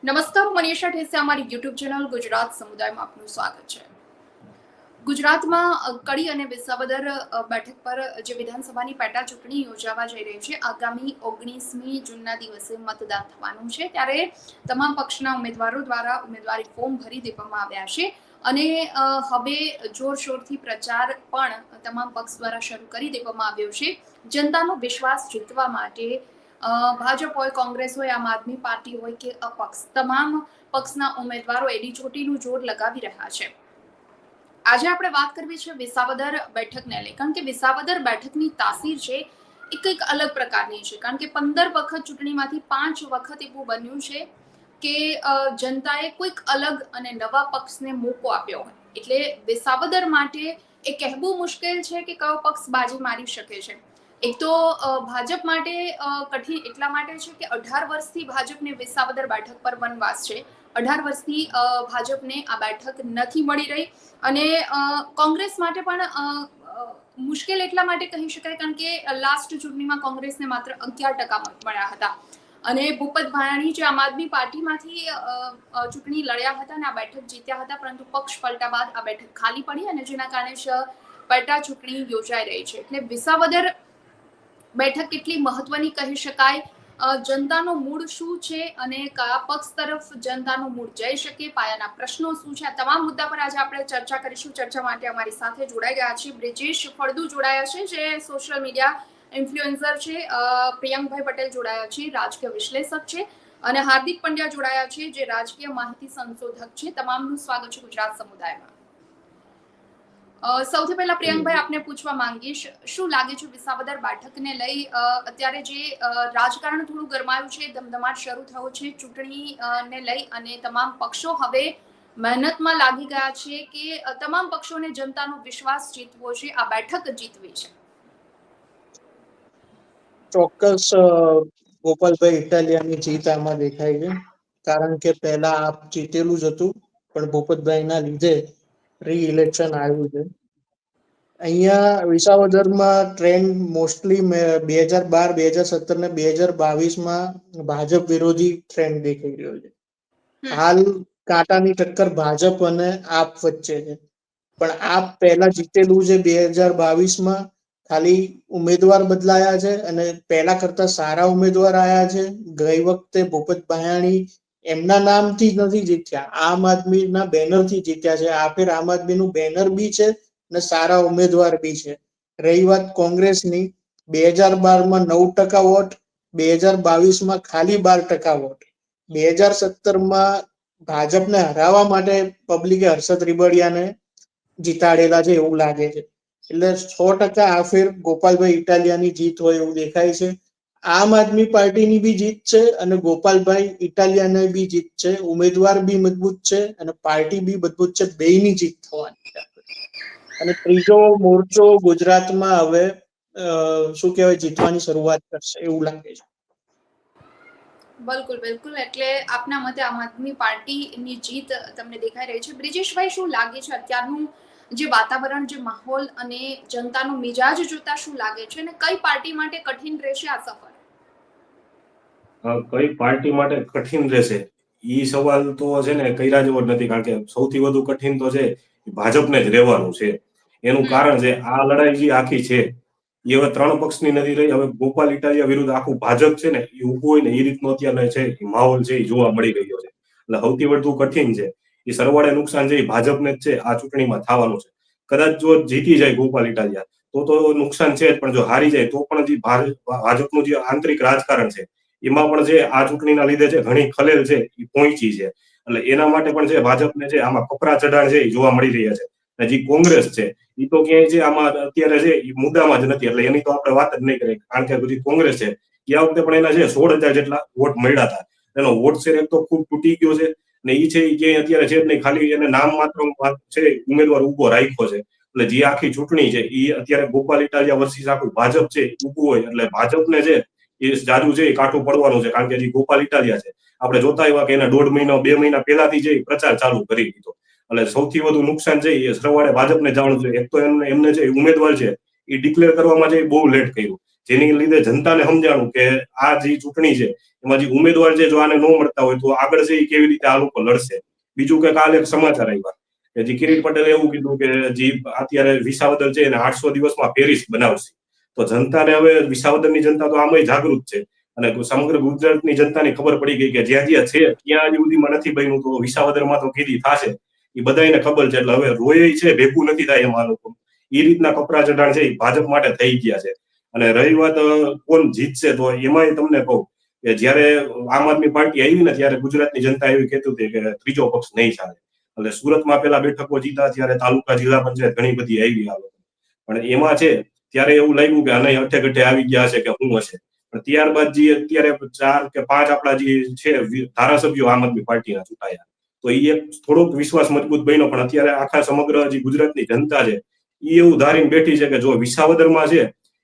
નમસ્કાર, હું મનીષા ઠેસિયા. અમારી યુટ્યુબ ચેનલ ગુજરાત સમુદાયમાં આપનું સ્વાગત છે. ગુજરાતમાં કડી અને વિસાવદર બેઠક પર જે વિધાનસભાની પેટા ચૂંટણી યોજાવા જઈ રહી છે, આગામી 19મી જૂનના દિવસે મતદાન થવાનું છે. ત્યારે તમામ પક્ષના ઉમેદવારો દ્વારા ઉમેદવારી ફોર્મ ભરી દેવામાં આવ્યા છે અને હવે જોરશોરથી પ્રચાર પણ તમામ પક્ષ દ્વારા શરૂ કરી દેવામાં આવ્યો છે. જનતાનો વિશ્વાસ જીતવા માટે ભાજપ હોય, કોંગ્રેસ હોય, આમ આદમી પાર્ટી હોય કે અપક્ષ, તમામ પક્ષના ઉમેદવારો એડી ચોટીનું જોર લગાવી રહ્યા છે. આજે આપણે વાત કરવી છે વિસાવદર બેઠકને લઈ, કારણ કે વિસાવદર બેઠકની તાસીર છે એ કંઈક અલગ પ્રકારની છે. કારણ કે 15 વખત ચૂંટણીમાંથી 5 વખત એવું બન્યું છે કે જનતાએ કોઈક અલગ અને નવા પક્ષને મોકો આપ્યો હોય. એટલે વિસાવદર માટે એ કહેવું મુશ્કેલ છે કે કયો પક્ષ બાજી મારી શકે છે. એક તો ભાજપ માટે કઠિન એટલા માટે છે કે 18 વર્ષથી ભાજપને વિસાવદર બેઠક પર વનવાસ છે. 18 વર્ષથી ભાજપને આ બેઠક નથી મળી રહી અને કોંગ્રેસ માટે પણ મુશ્કેલ એટલા માટે કહી શકાય કારણ કે લાસ્ટ ચૂંટણીમાં કોંગ્રેસને માત્ર 11% મત મળ્યા હતા અને ભૂપત ભાયાણી જે આમ આદમી પાર્ટીમાંથી ચૂંટણી લડ્યા હતા અને આ બેઠક જીત્યા હતા, પરંતુ પક્ષ પલટા બાદ આ બેઠક ખાલી પડી અને જેના કારણે પેટા ચૂંટણી યોજાઈ રહી છે. એટલે વિસાવદર બેઠક કેટલી મહત્વની કહી શકાય, જનતાનો મૂડ શું છે અને કયા પક્ષ તરફ જનતાનો મૂડ જઈ શકે, પાયાના પ્રશ્નો શું છે, આ તમામ મુદ્દા પર આજે આપણે ચર્ચા કરીશું. ચર્ચા માટે અમારી સાથે જોડાઈ ગયા છે બ્રિજેશ ફળદુ જોડાયા છે, જે સોશિયલ મીડિયા ઇન્ફ્લુએન્સર છે, પ્રિયંકભાઈ પટેલ જોડાયા છે, રાજકીય વિશ્લેષક છે, અને હાર્દિક પંડ્યા જોડાયા છે, જે રાજકીય માહિતી સંશોધક છે. તમામનું સ્વાગત છે ગુજરાત સમુદાયમાં. સૌથી પહેલા પ્રિયંકભાઈ આપને પૂછવા માંગીશ, શું લાગે છે વિસાવદર બેઠકને લઈ અત્યારે જે રાજકારણ થોડું ગરમાયું છે, ધમધમાટ શરૂ થયો છે ચૂંટણીને લઈ અને તમામ પક્ષો હવે મહેનતમાં લાગી ગયા છે કે તમામ પક્ષોને જનતાનો વિશ્વાસ જીતવો છે, આ બેઠક જીતવી છે? ચોક્કસ ગોપાલભાઈ ઇટાલિયાની જીત આમાં દેખાય છે, કારણ કે પહેલા આપ જીતેલું જ હતું પણ ભૂપતભાઈના લીધે રી ઇલેક્શન આવ્યું છે. અહીંયા વિસાવદરમાં ટ્રેન્ડ મોસ્ટલી 2012, 2017 ને 2022માં ભાજપ વિરોધી ટ્રેન્ડ દેખાઈ રહ્યો છે. હાલ કાંટાની ટક્કર ભાજપ અને આપ વચ્ચે છે, પણ આપ પહેલા જીતેલું છે 2022માં, ખાલી ઉમેદવાર બદલાયા છે અને પહેલા કરતા સારા ઉમેદવાર આવ્યા છે. ગઈ વખતે ભૂપત ભાયાણી એમના નામથી નથી જીત્યા, આમ આદમીના બેનરથી જીત્યા છે. આ ફેર આમ આદમીનું બેનર બી છે અને સારા ઉમેદવાર બી છે. રહી વાત કોંગ્રેસની, 2012માં 9% વોટ, 2022માં ખાલી 12% વોટ. 2017માં ભાજપને હરાવવા માટે પબ્લિકે હર્ષદ રીબડિયાને જીતાડેલા છે એવું લાગે છે. એટલે 100% આ ફેર ગોપાલભાઈ ઇટાલિયાની જીત હોય એવું દેખાય છે. આમ આદમી પાર્ટીની બી જીત છે અને ગોપાલભાઈ ઇટાલિયાની બી જીત છે. ઉમેદવાર બી મજબૂત છે અને પાર્ટી બી મજબૂત છે. બેયની જીત થવાની છે. અને ત્રીજો મોરચો ગુજરાતમાં હવે શું કહેવાય, જીતવાની શરૂઆત કરશે એવું લાગે છે. બિલકુલ બિલકુલ. એટલે આપના મતે આમ આદમી પાર્ટીની જીત તમને દેખાઈ રહી છે. બ્રિજેશભાઈ, શું લાગે છે અત્યારનું જે વાતાવરણ, જે માહોલ અને જનતાનો મિજાજ જોતા શું લાગે છે અને કઈ પાર્ટી માટે કઠિન રહેશે આ સફર? કઈ પાર્ટી માટે કઠિન રહેશે ઈ સવાલ તો છે ને કર્યા જેવો જ નથી, કારણ કે સૌથી વધુ કઠિન તો છે ભાજપને જ રહેવાનું છે. એનું કારણ છે આ લડાઈ જે આખી છે એ હવે 3 પક્ષની નથી રહી. હવે ગોપાલ ઇટાલિયા વિરુદ્ધ આખું ભાજપ છે ને એ ઉભું હોય ને એ રીતનો અત્યારે છે માહોલ છે એ જોવા મળી રહ્યો છે. એટલે સૌથી વધુ કઠિન છે એ સરવાળે નુકસાન છે એ ભાજપને જ છે આ ચૂંટણીમાં થવાનું છે. કદાચ જો જીતી જાય ગોપાલ ઇટાલિયા તો નુકસાન છે જ, પણ જો હારી જાય તો પણ જે ભાજપનું જે આંતરિક રાજકારણ છે એમાં પણ જે આ ચૂંટણીના લીધે છે ઘણી ખલેલ છે એ પહોંચી છે. એટલે એના માટે પણ છે ભાજપને છે આમાં કપરા ચઢાણ છે એ જોવા મળી રહ્યા છે. અને જે કોંગ્રેસ છે એ તો ક્યાંય છે આમાં અત્યારે છે એ મુદ્દામાં જ નથી, એટલે એની તો આપણે વાત જ નહીં કરીએ. કારણ કે બધી કોંગ્રેસ છે ગયા વખતે પણ એના છે 16,000 જેટલા વોટ મળ્યા હતા. એનો વોટ શેર એક તો ખૂબ તૂટી ગયો છે ને એ છે એ ક્યાંય અત્યારે છે જ નહીં, ખાલી એને નામ માત્ર છે ઉમેદવાર ઉભો રાખ્યો છે. એટલે જે આખી ચૂંટણી છે એ અત્યારે ગોપાલ ઇટાલિયા વર્સિસ આખું ભાજપ છે ઉભું હોય એટલે ભાજપને છે એ જાજુ છે એ કાઠું પડવાનું છે. કારણ કે જે ગોપાલ ઇટાલિયા છે આપણે જોતા આવ્યા કે એના 1.5 મહિના 2 મહિના પહેલાથી જે પ્રચાર ચાલુ કરી દીધો. એટલે સૌથી વધુ નુકસાન છે એ સરવાળે ભાજપને જવાનું છે. એક તો એમને છે ઉમેદવાર છે એ ડિક્લેર કરવામાં છે બહુ લેટ કર્યું. જેની લીધે જનતાને સમજાણું કે આ જે ચૂંટણી છે એમાં જે ઉમેદવાર છે જો આને ન મળતા હોય તો આગળ છે એ કેવી રીતે આ લોકો લડશે. બીજું કે કાલે એક સમાચાર આવ્યા કે જે કિરીટ પટેલે એવું કીધું કે જે અત્યારે વિસાવદર છે એને 800 દિવસમાં પેરિસ બનાવશે. તો જનતાને હવે વિસાવદરની જનતા તો આમાંય જાગૃત છે અને સમગ્ર ગુજરાતની જનતાને ખબર પડી ગઈ કે જ્યાં જ્યાં છે ત્યાં સુધીમાં નથી બન્યું તો વિસાવદરમાં તો કીધી થશે એ બધાને ખબર છે. એટલે હવે રોય છે ભેગું નથી થાય એમાં લોકો એ રીતના કપરા ચઢાણ છે એ ભાજપ માટે થઈ ગયા છે. અને રહી વાત કોણ જીતશે તો એમાંય તમને કહું કે જયારે આમ આદમી પાર્ટી આવી ને ત્યારે ગુજરાતની જનતા એવી કહેતું હતી કે ત્રીજો પક્ષ નહીં ચાલે. એટલે સુરતમાં પેલા બેઠકો જીતા ત્યારે તાલુકા જિલ્લા પંચાયત ઘણી બધી આવી આ લોકો પણ એમાં છે ત્યારે એવું લાગ્યું કે આને અઠે ગઠે આવી ગયા હશે કે શું હશે. પણ ત્યારબાદ જે અત્યારે 4 કે 5 આપણા જે છે ધારાસભ્યો આમ આદમી પાર્ટીના ચૂંટાયા તો એ એક થોડોક વિશ્વાસ મજબૂત બન્યો. પણ અત્યારે આખા સમગ્ર જે ગુજરાતની જનતા છે એ એવું ધારીને બેઠી છે કે જો વિસાવદરમાં છે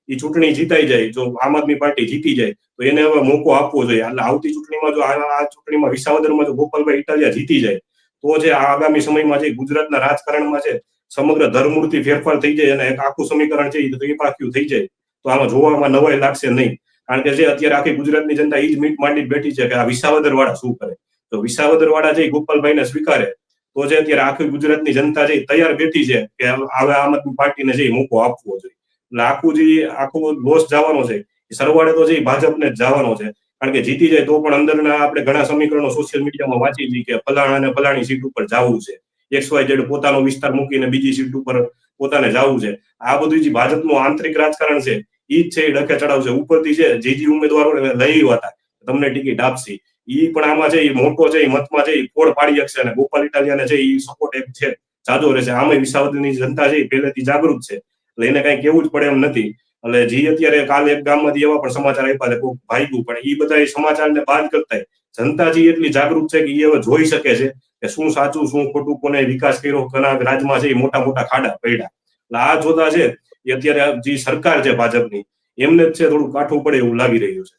એ ચૂંટણી જીતાઈ જાય, જો આમ આદમી પાર્ટી જીતી જાય તો એને હવે મોકો આપવો જોઈએ. એટલે આવતી ચૂંટણીમાં જો આ ચૂંટણીમાં વિસાવદરમાં જો ગોપાલભાઈ ઇટાલિયા જીતી જાય તો જે આગામી સમયમાં જે ગુજરાતના રાજકારણમાં છે સમગ્ર ધરમૂળથી ફેરફાર થઈ જાય અને એક આખું સમીકરણ છે એ ત્રિપાખ્યું થઈ જાય તો આમાં જોવામાં નવાઈ લાગશે નહીં. કારણ કે જે અત્યારે આખી ગુજરાતની જનતા એ જ મીટ માંડી બેઠી છે કે આ વિસાવદર વાળા શું કરે. તો વિસાવદર વાળા જે ગોપાલભાઈને સ્વીકારે તો જે અત્યારે આખી ગુજરાતની જનતા જે તૈયાર બેઠી છે કે હવે આમ આદમી પાર્ટીને જે મોકો આપવો જોઈએ. એટલે આખો લોસ જવાનો છે સરવાળે તો જે ભાજપને જ જવાનો છે. કારણ કે જીતી જાય તો પણ અંદરના આપણે ઘણા સમીકરણો સોશિયલ મીડિયામાં વાંચી છીએ કે ફલાણા અને ફલાણી સીટ ઉપર જવું છે, XYZ પોતાનો વિસ્તાર મૂકીને બીજી સીટ ઉપર પોતાને જવું છે. આ બધું જે ભાજપનું આંતરિક રાજકારણ છે એ જ છે એ ડખે ચડાવશે. ઉપરથી છે જે ઉમેદવારો લઈ હતા તમને ટિકિટ આપશે એ પણ આમાં છે એ મોટો છે એ મતમાં છે એ ફોડ પાડી શકશે અને ગોપાલ ઇટાલિયાને છે એ સપોર્ટ એક છે જાજો રહેશે. આમાં વિસાવદરની જનતા છે એ પહેલેથી જાગૃત છે એટલે એને કઈ કેવું જ પડે એમ નથી. એટલે જે અત્યારે કાલે એક ગામમાંથી એવા પણ સમાચાર આપ્યા છે કોઈ ભાગ્યું પણ એ બધા સમાચારને બાદ કરતા જનતા જે એટલી જાગૃત છે કે એ હવે જોઈ શકે છે કે શું સાચું શું ખોટું, કોને વિકાસ કર્યો, કોના રાજમાં છે એ મોટા મોટા ખાડા પડ્યા. એટલે આ જોતા છે એ અત્યારે જે સરકાર છે ભાજપની એમને જ છે થોડું કાઠું પડે એવું લાગી રહ્યું છે.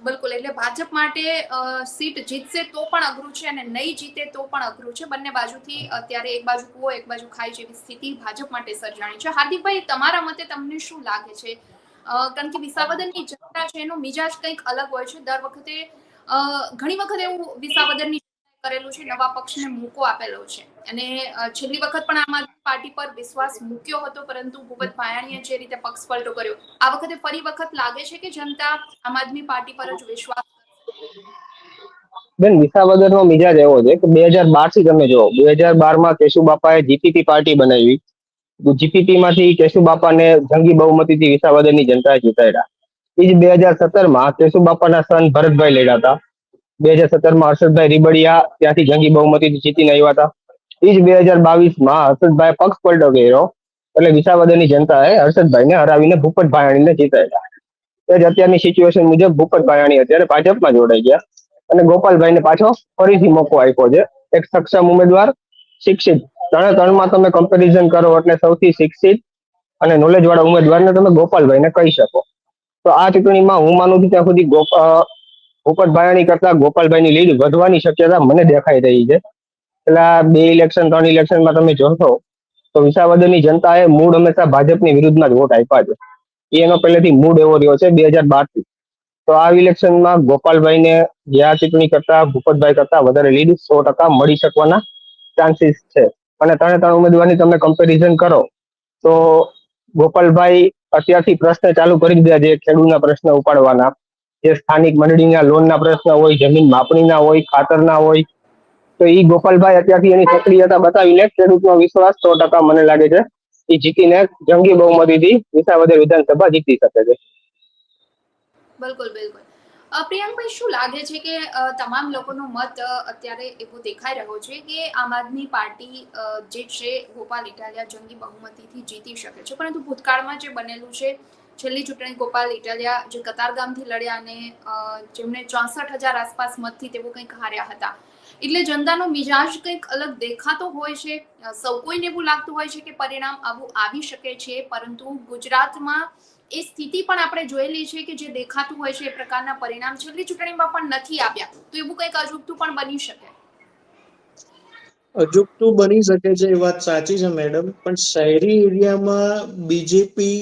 બિલકુલ, એટલે ભાજપ માટે સીટ જીતશે તો પણ અઘરું છે અને નહીં જીતે તો પણ અઘરું છે. બંને બાજુથી અત્યારે એક બાજુ કૂવો એક બાજુ ખાઈ જેવી સ્થિતિ ભાજપ માટે સર્જાણી છે. હાર્દિકભાઈ, તમારા મતે તમને શું લાગે છે? કારણ કે વિસાવદરની જનતા છે એનો મિજાજ કંઈક અલગ હોય છે. દર વખતે ઘણી વખત એવું વિસાવદરની કરેલું છે, નવા પક્ષને મોકો આપેલો છે અને છેલ્લી વખત પણ આમ આદમી પાર્ટી પર વિશ્વાસ મૂક્યો હતો પરંતુ ભૂપત ભાયાણીએ જે રીતે પક્ષ પલટો કર્યો આ વખતે ફરી વખત લાગે છે કે જનતા આમ આદમી પાર્ટી પર જ વિશ્વાસ બેન, વિસાવદરનો મિજાજ એવો છે કે 2012 થી તમે જુઓ, 2012માં કેશુબાપાએ જીપીપી પાર્ટી બનાવી. જીપીપી માંથી કેશુબાપાને જંગી બહુમતીથી વિસાવદરની જનતાએ જીતાડ્યા. એ જ 2017માં કેશુબાપાના સન ભરતભાઈ લડ્યા હતા. 2017માં હર્ષદભાઈ રીબડિયા ત્યાંથી જંગી બહુમતીથી જીતીને આવ્યા હતા. એ જ 2022માં હર્ષદભાઈ પક્ષ પલટો કર્યો એટલે વિસાવદરની જનતાએ હર્ષદભાઈને હરાવીને ભૂપત ભાયાણીને જીતાડ્યા. એ જ અત્યારની સિચ્યુએશન મુજબ ભૂપત ભાયાણી અત્યારે ભાજપમાં જોડાઈ ગયા અને ગોપાલભાઈને પાછો ફરીથી મોકો આપ્યો છે. એક સક્ષમ ઉમેદવાર, શિક્ષિત, ત્રણમાં તમે કમ્પેરિઝન કરો એટલે સૌથી શિક્ષિત અને નોલેજ વાળા ઉમેદવારને તમે ગોપાલભાઈને કહી શકો. તો આ ચૂંટણીમાં હું માનું છું ત્યાં સુધી ભૂપત ભાયાણી કરતા ગોપાલભાઈની લીડ વધવાની શક્યતા મને દેખાઈ રહી છે. પેલા 2 ઇલેક્શન 3 ઇલેક્શનમાં તમે જોશો તો વિસાવદરની જનતાએ મૂળ હંમેશા ભાજપની વિરુદ્ધમાં જ વોટ આપ્યા છે. એનો પહેલેથી મૂડ એવો રહ્યો છે 2012 થી. તો આ ઇલેક્શનમાં ગોપાલભાઈને જે આ ચૂંટણી કરતા ભૂપતભાઈ કરતા વધારે લીડ 100% મળી શકવાના ચાન્સીસ છે. અને 3 ઉમેદવારની તમે કમ્પેરિઝન કરો તો ગોપાલભાઈ અત્યારથી પ્રશ્ન ચાલુ કરી દીધા છે ખેડૂતના પ્રશ્ન ઉપાડવાના, જે સ્થાનિક મંડળીના લોનના પ્રશ્ન હોય, જમીન માપણીના હોય, ખાતરના હોય, તો એ ગોપાલભાઈ અત્યારથી એની સક્રિયતા બતાવીને ખેડૂતનો વિશ્વાસ 100% મને લાગે છે એ જીતીને જંગી બહુમતીથી વિસાવદર વિધાનસભા જીતી શકે છે. બિલકુલ બિલકુલ. પ્રિયંકભાઈ, શું લાગે છે કે તમામ લોકોનો મત અત્યારે એવો દેખાઈ રહ્યો છે કે આમ આદમી પાર્ટી જે છે ગોપાલ ઇટાલિયા જંગી બહુમતીથી જીતી શકે છે, પરંતુ ભૂતકાળમાં જે બનેલું છે છેલ્લી ચૂંટણી ગોપાલ ઇટાલિયા જે કતારગામથી લડ્યા અને જેમને 64,000 આસપાસ મતથી તેઓ કંઈક હાર્યા હતા, એટલે જનતાનો મિજાજ કંઈક અલગ દેખાતો હોય છે. સૌ કોઈને એવું લાગતું હોય છે કે પરિણામ આવું આવી શકે છે, પરંતુ ગુજરાતમાં એ સ્થિતિ પણ આપણે જોયેલી છે કે જે દેખાતું હોય છે એ પ્રકારના પરિણામ છેલ્લી ચૂંટણીમાં પણ નથી આવ્યા. તો એવું કંઈક અજુગતું પણ બની શકે. અજુગતું બની શકે છે, એ વાત સાચી છે મેડમ. પણ શહેરી એરિયામાં બીજેપી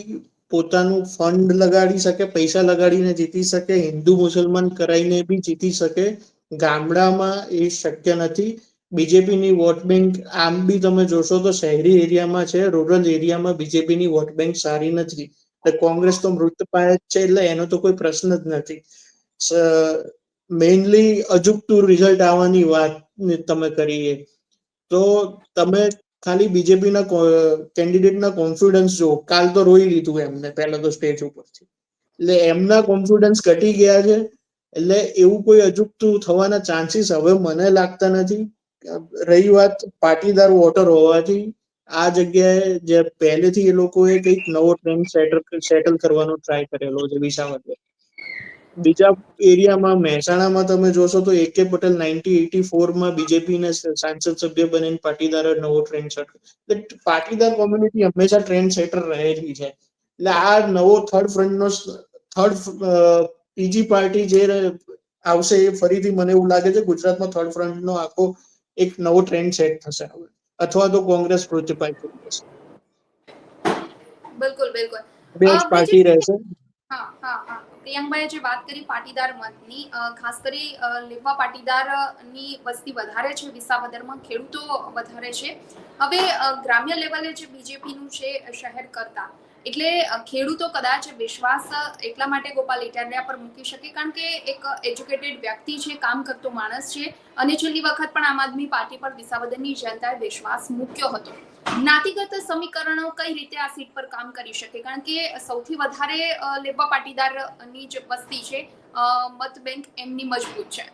પોતાનું ફંડ લગાડી શકે, પૈસા લગાડીને જીતી શકે, હિન્દુ મુસલમાન કરાઈને બી જીતી શકે. ગામડામાં એ શક્ય નથી. બીજેપીની વોટ બેંક આમ બી તમે જોશો તો શહેરી એરિયામાં છે, રૂરલ એરિયામાં બીજેપીની વોટ બેંક સારી નથી. કોંગ્રેસ તો મૃતપાય જ છે, એટલે એનો તો કોઈ પ્રશ્ન જ નથી. મેઇનલી અજુગતું રિઝલ્ટ આવવાની વાત તમે કરીએ તો તમે ખાલી બીજેપીના કેન્ડિડેટના કોન્ફિડન્સ જો, કાલ તો રોઈ લીધું એમને પહેલા તો સ્ટેજ ઉપરથી, એટલે એમના કોન્ફિડન્સ ઘટી ગયા છે. એટલે એવું કોઈ અજુગતું થવાના ચાન્સીસ હવે મને લાગતા નથી. રહી વાત પાટીદાર વોટર હોવાથી, આ જગ્યાએ જે પહેલેથી એ લોકોએ કંઈક નવો ટ્રેન્ડ સેટલ કરવાનો ટ્રાય કરેલો છે વિસાવદર. બીજા એરિયામાં મહેસાણામાં તમે જોશો તો AK પટેલ 1984 બીજેપીના સાંસદ સભ્ય બનીને પાટીદાર નવો ટ્રેન્ડ સેટ. એટલે પાટીદાર કોમ્યુનિટી હંમેશા ટ્રેન્ડ સેટર રહેલી છે. એટલે આ નવો થર્ડ ત્રીજી પાર્ટી જે આવશે એ ફરીથી મને એવું લાગે છે ગુજરાતમાં થર્ડ ફ્રન્ટનો આખો એક નવો ટ્રેન્ડ સેટ થશે હવે, અથવા તો કોંગ્રેસ પ્રોત્સાહિત થઈ જશે. બિલકુલ બિલકુલ. બે જ પાર્ટી રહેશે. હા હા હા, પ્રિયંકભાઈએ જે વાત કરી પાટીદાર મતની, ખાસ કરી લેવા પાટીદારની વસ્તી વધારે છે વિસાવદરમાં, ખેડૂતો વધારે છે. હવે ગ્રામ્ય લેવલે જે બીજેપીનું છે શહેર કરતા, એટલે ખેડૂતો કદાચ વિશ્વાસ એટલા માટે ગોપાલ ઇટાલિયા પર મૂકી શકે કારણ કે એક એજ્યુકેટેડ વ્યક્તિ છે, કામ કરતો માણસ છે, અને છેલ્લી વખત પણ આમ આદમી પાર્ટી પર વિસાવદરની જનતાએ વિશ્વાસ મૂક્યો હતો. જ્ઞાતિગત સમીકરણો કઈ રીતે આ સીટ પર કામ કરી શકે, કારણ કે સૌથી વધારે લેવા પાટીદારની જે વસ્તી છે, મત બેંક એમની મજબૂત છે.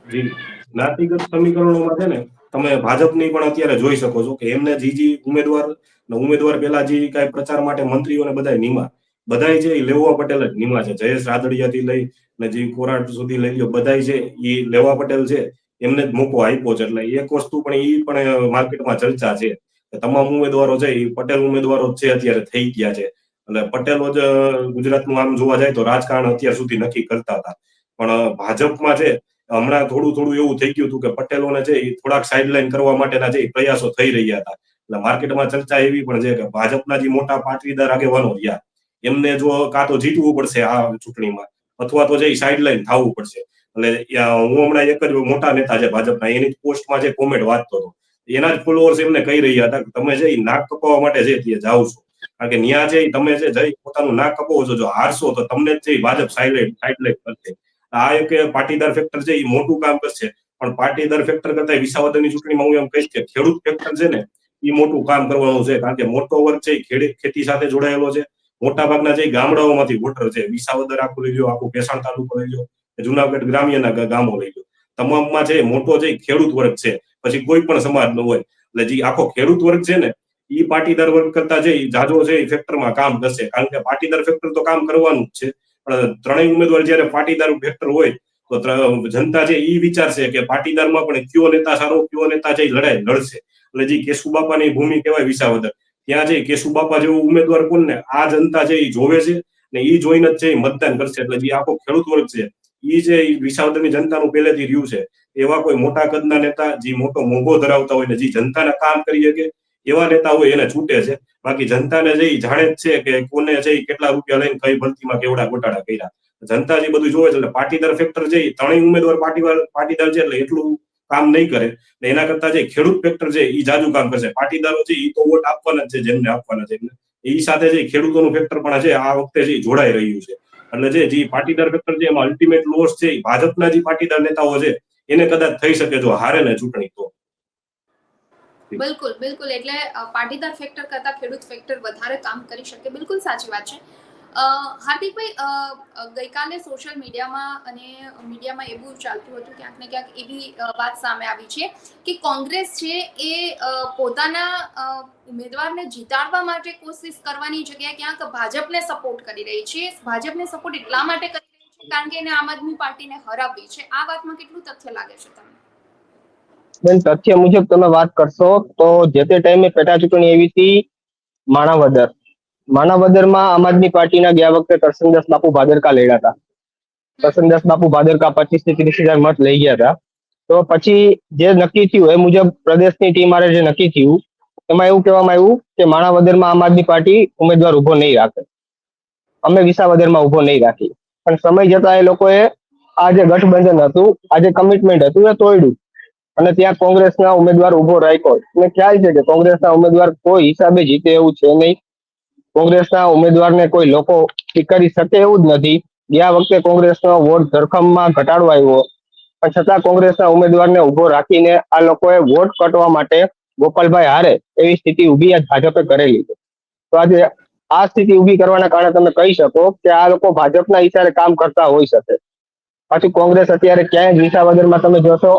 જી, જ્ઞાતિગત સમીકરણોમાં છે ને તમે ભાજપની પણ અત્યારે જોઈ શકો છો કે એમને જી ઉમેદવાર પેલા જે કઈ પ્રચાર માટે મંત્રીઓને બધા નીમા, બધા છે એ લેવા પટેલ જ નીમા છે. જયેશ રાદડિયાથી લઈ ને જે કોરાટ સુધી લઈ લો, બધા છે એ લેવા પટેલ છે, એમને જ મોકો આપ્યો છે. એટલે એક વસ્તુ પણ એ પણ માર્કેટમાં ચર્ચા છે કે તમામ ઉમેદવારો છે એ પટેલ ઉમેદવારો જ છે અત્યારે થઈ ગયા છે. એટલે પટેલો જ ગુજરાતનું આમ જોવા જાય તો રાજકારણ અત્યાર સુધી નક્કી કરતા હતા. પણ ભાજપમાં છે હમણાં થોડું એવું થઈ ગયું હતું કે પટેલોને છે એ થોડાક સાઇડલાઇન કરવા માટેના જે પ્રયાસો થઈ રહ્યા હતા. એટલે માર્કેટમાં ચર્ચા એવી પણ છે કે ભાજપના જે મોટા પાટીદાર આગેવાનો રહ્યા એમને જો કાં તો જીતવું પડશે આ ચૂંટણીમાં, અથવા તો જે સાઇડલાઇન થવું પડશે. એટલે હું હમણાં એક જ મોટા નેતા છે ભાજપના, એની પોસ્ટમાં જે કોમેન્ટ વાંચતો હતો, એના જ ફોલોઅર્સ એમને કહી રહ્યા હતા કે તમે જે નાક કપાવવા માટે જે ત્યાં જાઓ છો, કારણ કે ન્યા છે તમે જે જઈ પોતાનું નાક કપાવો છો, જો હારશો તો તમને જ ભાજપ સાઇડલાઇન કરશે. આ એક પાટીદાર ફેક્ટર છે એ મોટું કામ કરશે. પણ પાટીદાર ફેક્ટર કરતા વિસાવદરની ચૂંટણીમાં હું એમ કહીશ કે ખેડૂત ફેક્ટર છે ને એ મોટું કામ કરવાનું છે, કારણ કે મોટો વર્ગ છે ખેતી સાથે જોડાયેલો છે. મોટા ભાગના જે ગામડાઓમાંથી વોટર છે, વિસાવદર આખું લઈ લો, આખું ભેસાણ તાલુકો લઈ લો, જુનાગઢ ગ્રામ્યના ગામો લઈ લો, તમામમાં છે મોટો જે ખેડૂત વર્ગ છે, પછી કોઈ પણ સમાજ નો હોય, એટલે જે આખો ખેડૂત વર્ગ છે ને એ પાટીદાર વર્ગ કરતા જે જાજો છે એ ફેક્ટરમાં કામ કરશે. કારણ કે પાટીદાર ફેક્ટર તો કામ કરવાનું જ છે, પણ ત્રણેય ઉમેદવાર જયારે પાટીદાર ફેક્ટર હોય તો જનતા છે એ વિચારશે કે પાટીદારમાં પણ કયો નેતા સારો, કયો નેતા છે લડાઈ લડશે. એટલે જે કેશુબાપાની ભૂમિ કહેવાય વિસાવદર, ત્યાં છે કેશુબાપા જેવો ઉમેદવાર કોણ ને આ જનતા છે એ જોવે છે ને એ જોઈને જ છે એ મતદાન કરશે. એટલે જે આખો ખેડૂત વર્ગ છે એ છે વિસાવદરની જનતાનું પહેલેથી રહ્યું છે. એવા કોઈ મોટા કદના નેતા જે મોટો મોભો ધરાવતા હોય ને જે જનતાના કામ કરી શકે એવા નેતા હોય એને છૂટે છે. બાકી જનતાને જે જાણે જ છે કે કોને છે કેટલા રૂપિયા લઈને કઈ ભરતીમાં કેવડા ગોટાળા કર્યા, જનતા જે બધું જોવે છે. એટલે પાટીદાર ફેક્ટર છે ત્રણેય ઉમેદવાર પાટીદાર છે એટલે એટલું કામ નહીં કરે. એના કરતા જે ખેડૂત ફેક્ટર છે એ જાજુ કામ કરશે. પાટીદારો છે એ તો વોટ આપવાના જ છે જેમને આપવાના છે, એ સાથે જે ખેડૂતોનું ફેક્ટર પણ છે આ વખતે જે જોડાઈ રહ્યું છે. એટલે જે પાટીદાર ફેક્ટર છે એમાં અલ્ટિમેટ લોસ છે ભાજપના જે પાટીદાર નેતાઓ છે એને કદાચ થઈ શકે જો હારે ને ચૂંટણી તો. બિલકુલ બિલકુલ, એટલે પાટીદાર ફેક્ટર કરતા ખેડૂત ફેક્ટર વધારે કામ કરી શકે. બિલકુલ સાચી વાત છે. હાર્દિકભાઈ, ગઈકાલે સોશિયલ મીડિયામાં અને મીડિયામાં એવું ચાલતું હતું, ક્યાંક ને ક્યાંક એવી વાત સામે આવી છે કે કોંગ્રેસ છે એ પોતાના ઉમેદવારને જીતાડવા માટે કોશિશ કરવાની જગ્યાએ ક્યાંક ભાજપને સપોર્ટ કરી રહી છે. ભાજપને સપોર્ટ એટલા માટે કરી રહી છે કારણ કે એને આમ આદમી પાર્ટીને હરાવવી છે. આ વાતમાં કેટલું તથ્ય લાગે છે તમને? બેન, તથ્ય મુજબ તમે વાત કરશો તો જે તે ટાઈમે પેટા ચૂંટણી એવી હતી માણાવદરમાં આમ આદમી પાર્ટીના ગયા વખતે કરશનદાસ બાપુ ભાદરકા લડ્યા હતા. કરશનદાસ બાપુ ભાદરકા 25 થી 30,000 મત લઈ ગયા હતા. તો પછી જે નક્કી થયું એ મુજબ પ્રદેશની ટીમ મારે જે નક્કી થયું એમાં એવું કહેવામાં આવ્યું કે માણાવદરમાં આમ આદમી પાર્ટી ઉમેદવાર ઉભો નહીં રાખે, અમે વિસાવદરમાં ઉભો નહીં રાખી. પણ સમય જતા એ લોકોએ આ જે ગઠબંધન હતું, આ જે કમિટમેન્ટ હતું એ તોડ્યું અને ત્યાં કોંગ્રેસના ઉમેદવાર ઉભો રાખ્યો. મને ખ્યાલ છે કે કોંગ્રેસના ઉમેદવાર કોઈ હિસાબે જીતે એવું છે નહીં. કોંગ્રેસના ઉમેદવારને કોઈ લોકો સ્વીકારી શકે એવું જ નથી. ગયા વખતે કોંગ્રેસનો વોટ ધરખમમાં ઘટાડો આવ્યો, પણ છતાં કોંગ્રેસના ઉમેદવારને ઉભો રાખીને આ લોકોએ વોટ કટવા માટે ગોપાલભાઈ હારે એવી સ્થિતિ ઊભી આજ ભાજપે કરેલી છે. તો આજે આ સ્થિતિ ઊભી કરવાના કારણે તમે કહી શકો કે આ લોકો ભાજપના ઈશારે કામ કરતા હોઈ શકે. પાછું કોંગ્રેસ અત્યારે ક્યાંય જ વિસાવદરમાં તમે જોશો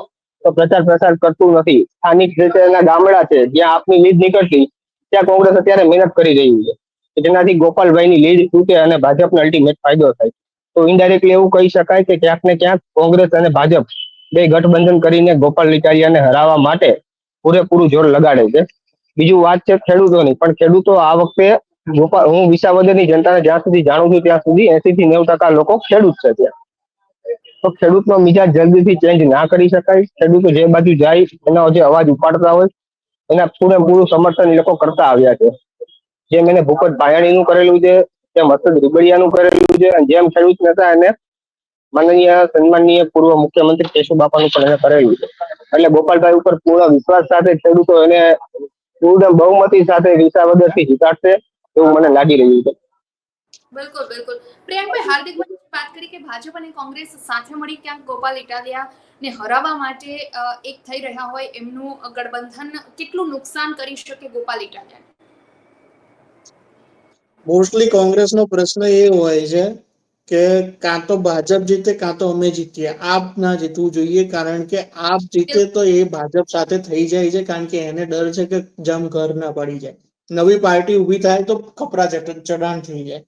તો પ્રચાર પ્રસાર કરતું નથી. સ્થાનિક જે એના ગામડા છે જ્યાં આપની લીડ નીકળતી, ત્યાં કોંગ્રેસ અત્યારે મહેનત કરી રહ્યું છે કે જેનાથી ગોપાલભાઈની લીડ તૂટે અને ભાજપને અલ્ટિમેટ ફાયદો થાય. તો ઇનડાયરેક્ટલી એવું કહી શકાય કે ક્યાંક ને ક્યાંક કોંગ્રેસ અને ભાજપ બે ગઠબંધન કરીને ગોપાલ ઇટાલિયાને હરાવવા માટે પૂરેપૂરું જોર લગાડે છે. બીજું વાત છે ખેડૂતોની, પણ ખેડૂતો આ વખતે હું વિસાવદરની જનતાને જ્યાં સુધી જાણું છું ત્યાં સુધી 80 થી 90% લોકો ખેડૂત છે ત્યાં. તો ખેડૂતનો મિજાજ જલ્દીથી ચેન્જ ના કરી શકાય. ખેડૂતો જે બાજુ જાય એનો જે અવાજ ઉપાડતા હોય એના પૂરેપૂરું સમર્થન એ લોકો કરતા આવ્યા છે. જેમ એને ભૂપત ભાયાણીનું કરેલું છે, જેમ હર્ષદ રીબડિયાનું કરેલું છે, અને જેમ ખેડૂત નેતા એને માનનીય સન્માનનીય પૂર્વ મુખ્યમંત્રી કેશુબાપાનું પણ એને કરેલું છે. એટલે ગોપાલભાઈ ઉપર પૂર્ણ વિશ્વાસ સાથે ખેડૂતો એને પૂર્ણ બહુમતી સાથે વિસાવદરથી જીતાડશે એવું મને લાગી રહ્યું છે. બિલકુલ બિલકુલ. પ્રિયંકભાઈ, હાર્દિકભાઈ વાત કરી કે ભાજપ અને કોંગ્રેસ સાથે મળી ક્યાંક ગોપાલ ઇટાલિયાને હરાવવા માટે એક થઈ રહ્યા હોય, એમનું ગઠબંધન કેટલું નુકસાન કરી શકે ગોપાલ ઇટાલિયાને? મોસ્ટલી કોંગ્રેસનો પ્રશ્ન એ હોય છે કે કાં તો ભાજપ જીતે કાં તો અમે જીતીએ, આપ ના જીતવું જોઈએ. કારણ કે આપ જીતે તો એ ભાજપ સાથે થઈ જાય છે, કારણ કે એને ડર છે કે જમ ઘર ના પડી જાય, નવી પાર્ટી ઉભી થાય તો કપરા ચડાણ થઈ જાય.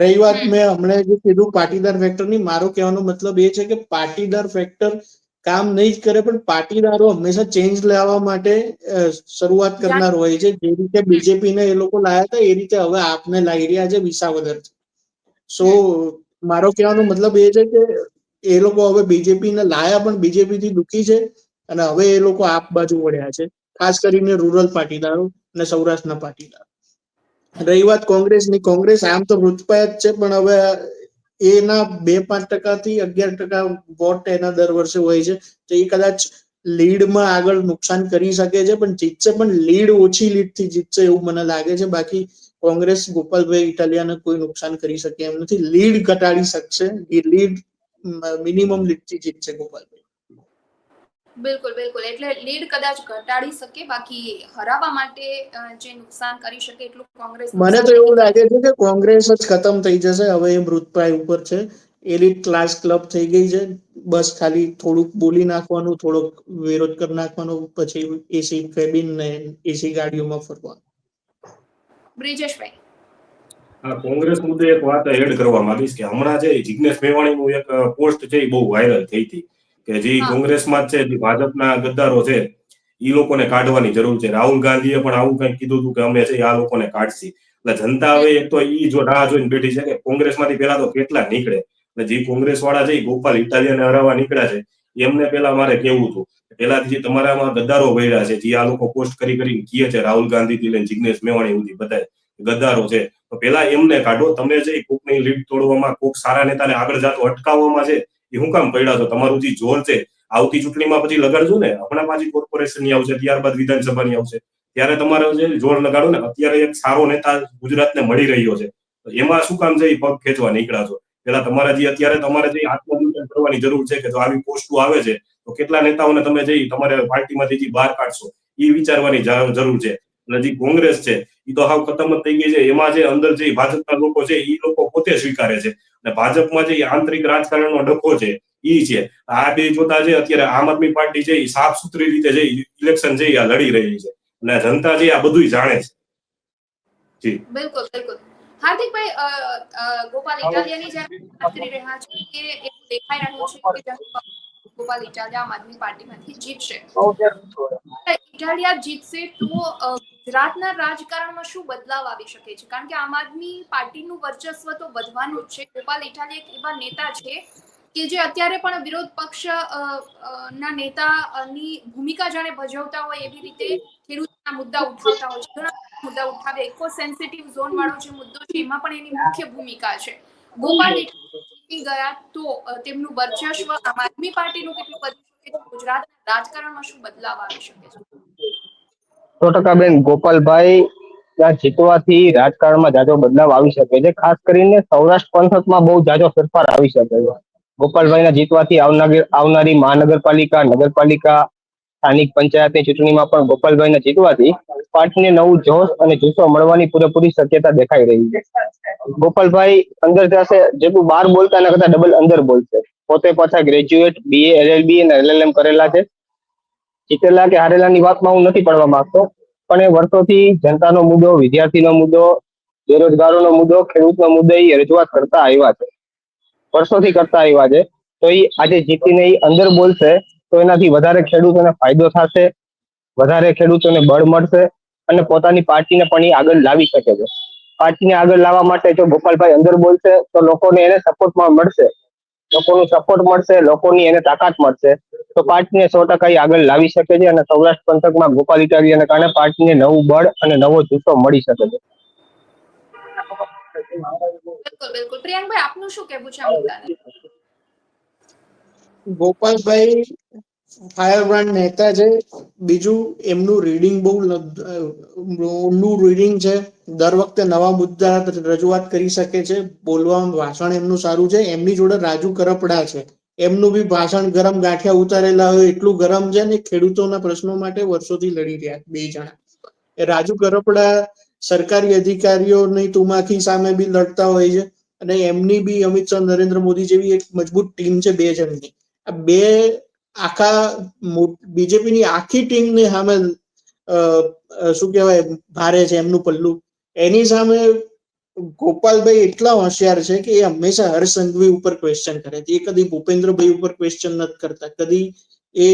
રહી વાત મેં હમણાં જે કીધું પાટીદાર ફેક્ટરની, મારો કહેવાનો મતલબ એ છે કે પાટીદાર ફેક્ટર કામ નહીં જ કરે, પણ પાટીદારો હંમેશા ચેન્જ લાવવા માટે શરૂઆત કરનાર હોય છે. જે રીતે બીજેપી ને એ લોકો લાયા હતા એ રીતે હવે આપને લાવી રહ્યા છે વિસાવદર. સો મારો કહેવાનો મતલબ એ છે કે એ લોકો હવે બીજેપી ને લાયા પણ બીજેપી થી દુખી છે અને હવે એ લોકો આપ બાજુ વળ્યા છે, ખાસ કરીને રૂરલ પાટીદારો અને સૌરાષ્ટ્રના પાટીદારો. રહી વાત કોંગ્રેસની, કોંગ્રેસ આમ તો મૃતપાય જ છે, પણ હવે એના 2-5% થી 11% વોટ એના દર વર્ષે હોય છે, તો એ કદાચ લીડમાં આગળ નુકસાન કરી શકે છે, પણ જીતશે પણ લીડ ઓછી લીડ થી જીતશે એવું મને લાગે છે. બાકી કોંગ્રેસ ગોપાલભાઈ ઇટાલિયાને કોઈ નુકસાન કરી શકે એમ નથી. લીડ ઘટાડી શકશે, એ લીડ મિનિમમ લીડ થી જીતશે ગોપાલભાઈ. બિલકુલ બિલકુલ. એટલે લીડ કદાચ ઘટાડી શકે, બાકી હરાવવા માટે જે નુકસાન કરી શકે એટલું કોંગ્રેસ મને નુકસાન તો એવું નહીં લાગે કરી. છે કે કોંગ્રેસ જ ખતમ થઈ જશે હવે, એ મૃતપ્રાય ઉપર છે. એલિટ ક્લાસ ક્લબ થઈ ગઈ છે, બસ ખાલી થોડુંક બોલી નાખવાનું, થોડોક વિરોધ કરી નાખવાનો, પછી એસી કેબિન ને એસી ગાડીઓમાં ફરવાનું. બ્રિજેશભાઈ, હા, કોંગ્રેસ મુદ્દે એક વાત એડ કરવા માંગીશ કે હમણાં જે જિગ્નેશ મેવાણીનું એક પોસ્ટ છે એ બહુ વાયરલ થઈ હતી કે જે કોંગ્રેસમાં જ છે, જે ભાજપના ગદ્દારો છે એ લોકોને કાઢવાની જરૂર છે. રાહુલ ગાંધીએ પણ આવું કંઈક કીધું હતું કે અમે છે આ લોકોને કાઢશી. એટલે જનતા હવે એક તો ઈ જો રાહ જોઈને બેઠી છે કે કોંગ્રેસમાંથી પેલા તો કેટલા નીકળે. એટલે જે કોંગ્રેસ વાળા છે ગોપાલ ઇટાલિયાને હરાવવા નીકળ્યા છે, એમને પેલા મારે કેવું હતું, પેલા જે તમારામાં ગદ્દારો ભર્યા છે, જે આ લોકો પોસ્ટ કરી કહે છે, રાહુલ ગાંધી થી લઈને જિગ્નેશ મેવાણી સુધી બધા ગદ્દારો છે, તો પેલા એમને કાઢો. તમે જે કોકની લીડ તોડવામાં, કોક સારા નેતાને આગળ જાતો અટકાવવામાં છે એ શું કામ પડ્યા છો? તમારું જે જોર છે આવતી ચૂંટણીમાં પછી લગાડજો ને. હમણાં પાછી કોર્પોરેશનની આવશે, ત્યારબાદ વિધાનસભાની આવશે, ત્યારે તમારે જે જોર લગાડો ને. અત્યારે એક સારો નેતા ગુજરાતને મળી રહ્યો છે, એમાં શું કામ છે પગ ખેંચવા નીકળ્યા છો? પેલા તમારા જે અત્યારે તમારે જે આત્મવિશ્વાસ કરવાની જરૂર છે કે જો આવી પોસ્ટો આવે છે તો કેટલા નેતાઓને તમે જઈ તમારે પાર્ટીમાંથી જે બહાર કાઢશો એ વિચારવાની જરૂર છે. એટલે જે કોંગ્રેસ છે એ તો હાવ ખતમ જ થઈ ગઈ છે. એમાં જે અંદર જે ભાજપના લોકો છે એ લોકો પોતે સ્વીકારે છે, અને ભાજપમાં જે આંતરિક રાજકારણનો ડખો છે ઈ છે. આ બે જોતા છે અત્યારે આમ આદમી પાર્ટી છે એ સાફ સુથરી રીતે જે ઇલેક્શન છે આ લડી રહી છે, અને જનતા છે આ બધું જાણે છે. જી બિલકુલ બિલકુલ. હાર્દિકભાઈ, ગોપાલ ઇટાલિયાની જ્યારે વાત કરી રહ્યા છે કે એવું દેખાઈ રહ્યું છે કે ગોપાલ ઇટાલિયા આમ આદમી પાર્ટીમાંથી જીતશે. ઇટાલિયા જીતશે તો ગુજરાતના રાજકારણમાં શું બદલાવ આવી શકે છે? કારણ કે આમ આદમી પાર્ટીનું વર્ચસ્વ તો વધવાનું જ છે. ગોપાલ ઇટાલિયા એક એવા નેતા છે કે જે અત્યારે પણ વિરોધ પક્ષ ના નેતાની ભૂમિકા જાણે ભજવતા હોય એવી રીતે ખેડૂતોના મુદ્દા ઉઠાવતા હોય છે. ઘણા મુદ્દા ઉઠાવે, ઇકો સેન્સિટિવ ઝોન વાળો જે મુદ્દો છે એમાં પણ એની મુખ્ય ભૂમિકા છે. ગોપાલ ઇટાલિયા ગયા તો તેમનું વર્ચસ્વ આમ આદમી પાર્ટીનું કેટલું વધી શકે છે? ગુજરાતના રાજકારણમાં શું બદલાવ આવી શકે છે? 100% બેન, ગોપાલભાઈ ત્યાં જીતવાથી રાજકારણમાં જાજો બદલાવ આવી શકે છે. ખાસ કરીને સૌરાષ્ટ્ર પંથકમાં બહુ જાજો ફેરફાર આવી શકે છે. ગોપાલભાઈના જીતવાથી આવનારી મહાનગરપાલિકા, નગરપાલિકા, સ્થાનિક પંચાયતની ચૂંટણીમાં પણ ગોપાલભાઈના જીતવાથી પાર્ટીને નવું જોશ અને જુસ્સો મળવાની પૂરેપૂરી શક્યતા દેખાઈ રહી છે. ગોપાલભાઈ અંદર જશે, જેટલું બહાર બોલતા એના કરતા ડબલ અંદર બોલશે. પોતે પાછા ગ્રેજ્યુએટ, BA, LLB અને LLM કરેલા છે. જીતેલા કે હારેલાની વાતમાં હું નથી પડવા માંગતો, પણ એ વર્ષોથી જનતાનો મુદ્દો, વિદ્યાર્થીનો મુદ્દો, બેરોજગારોનો મુદ્દો, ખેડૂતનો મુદ્દો એ રજૂઆત કરતા આવ્યા છે, વર્ષોથી કરતા આવ્યા છે. તો એ આજે જીતીને એ અંદર બોલશે તો એનાથી વધારે ખેડૂતોને ફાયદો થશે, વધારે ખેડૂતોને બળ મળશે અને પોતાની પાર્ટીને પણ એ આગળ લાવી શકે છે. પાર્ટીને આગળ લાવવા માટે જો ગોપાલભાઈ અંદર બોલશે તો લોકોને એને સપોર્ટમાં મળશે, લોકોનું સપોર્ટ મળશે, લોકોની એને તાકાત મળશે, તો પાર્ટીને 100% આગળ લાવી શકે છે. અને સૌરાષ્ટ્ર પંથકમાં ગોપાલ ઇટાલિયાને કારણે પાર્ટીને નવું બળ અને નવો જુસ્સો મળી શકે છે. બિલકુલ બિલકુલ. પ્રિયંકભાઈ, આપનું શું કહેવું છે આ મુદ્દાને? ગોપાલભાઈ ફાયરબ્રાન્ડ નેતા છે. બીજું એમનું રીડિંગ બહુ ઊંડું રીડિંગ છે. દર વખતે નવા મુદ્દા રજૂઆત કરી શકે છે. બોલવામાં ભાષણ એમનું સારું છે. એમની જોડે રાજુ કરપડા છે. એમનું બી ભાષણ ગરમ ગાંઠિયા ઉતારેલા હોય એટલું ગરમ છે ને. ખેડૂતોના પ્રશ્નો માટે વર્ષોથી લડી રહ્યા બે જણા. રાજુ કરપડા સરકારી અધિકારીઓની તુમાખી સામે બી લડતા હોય છે, અને એમની બી અમિત શાહ, નરેન્દ્ર મોદી જેવી એક મજબૂત ટીમ છે બે જણની. આ બે આખા બીજેપીની આખી ટીમને સામે શું કહેવાય ભારે છે એમનું પલ્લું. એની સામે ગોપાલભાઈ એટલા હોશિયાર છે કે એ હંમેશા હર્ષ સંઘવી ઉપર ક્વેશ્ચન કરે છે. એ કદી ભૂપેન્દ્રભાઈ ઉપર ક્વેશ્ચન નથી કરતા, કદી એ